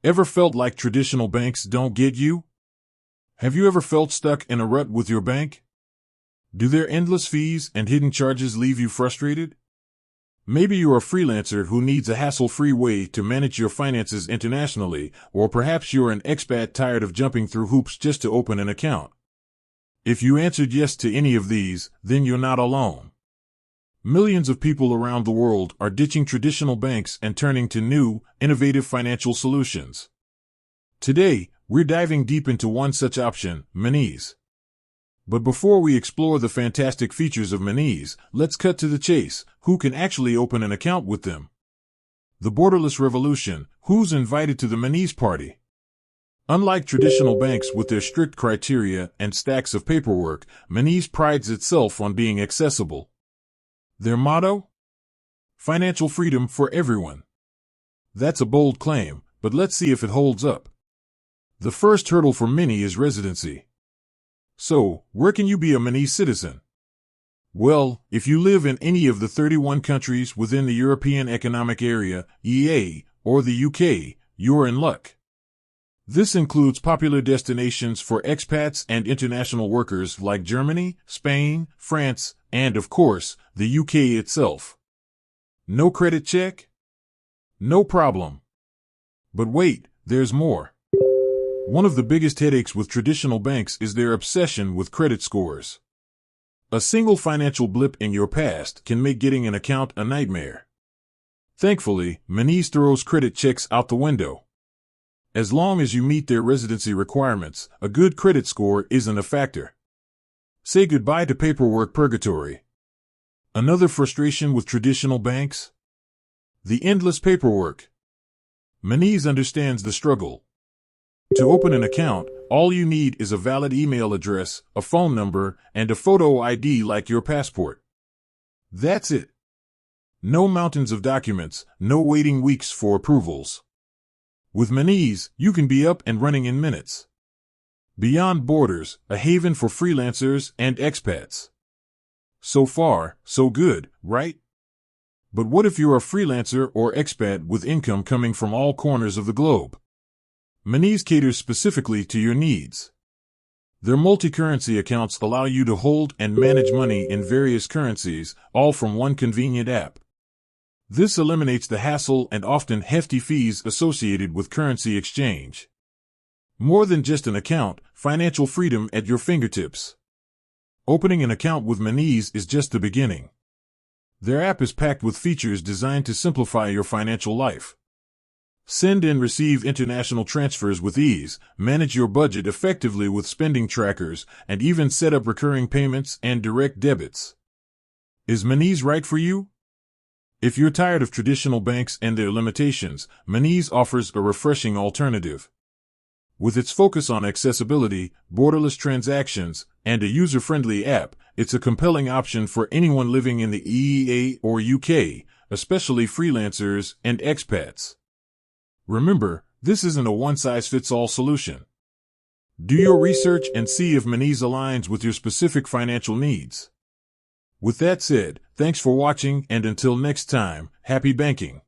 Ever felt like traditional banks don't get you? Have you ever felt stuck in a rut with your bank? Do their endless fees and hidden charges leave you frustrated? Maybe you're a freelancer who needs a hassle-free way to manage your finances internationally, or perhaps you're an expat tired of jumping through hoops just to open an account. If you answered yes to any of these, then you're not alone. Millions of people around the world are ditching traditional banks and turning to new, innovative financial solutions. Today, we're diving deep into one such option, Monese. But before we explore the fantastic features of Monese, let's cut to the chase. Who can actually open an account with them? The borderless revolution. Who's invited to the Monese party? Unlike traditional banks with their strict criteria and stacks of paperwork, Monese prides itself on being accessible. Their motto? Financial freedom for everyone. That's a bold claim, but let's see if it holds up. The first hurdle for many is residency. So, where can you be a Monese citizen? Well, if you live in any of the 31 countries within the European Economic Area, EA, or the UK, you're in luck. This includes popular destinations for expats and international workers like Germany, Spain, France, and of course, the UK itself. No credit check? No problem. But wait, there's more. One of the biggest headaches with traditional banks is their obsession with credit scores. A single financial blip in your past can make getting an account a nightmare. Thankfully, Monese throws credit checks out the window. As long as you meet their residency requirements, a good credit score isn't a factor. Say goodbye to paperwork purgatory. Another frustration with traditional banks? The endless paperwork. Monese understands the struggle. To open an account, all you need is a valid email address, a phone number, and a photo ID like your passport. That's it. No mountains of documents, no waiting weeks for approvals. With Monese, you can be up and running in minutes. Beyond borders, a haven for freelancers and expats. So far, so good, right? But what if you're a freelancer or expat with income coming from all corners of the globe? Monese caters specifically to your needs. Their multi-currency accounts allow you to hold and manage money in various currencies, all from one convenient app. This eliminates the hassle and often hefty fees associated with currency exchange. More than just an account, financial freedom at your fingertips. Opening an account with Monese is just the beginning. Their app is packed with features designed to simplify your financial life. Send and receive international transfers with ease, manage your budget effectively with spending trackers, and even set up recurring payments and direct debits. Is Monese right for you? If you're tired of traditional banks and their limitations, Monese offers a refreshing alternative. With its focus on accessibility, borderless transactions, and a user-friendly app, it's a compelling option for anyone living in the EEA or UK, especially freelancers and expats. Remember, this isn't a one-size-fits-all solution. Do your research and see if Monese aligns with your specific financial needs. With that said, thanks for watching, and until next time, happy banking.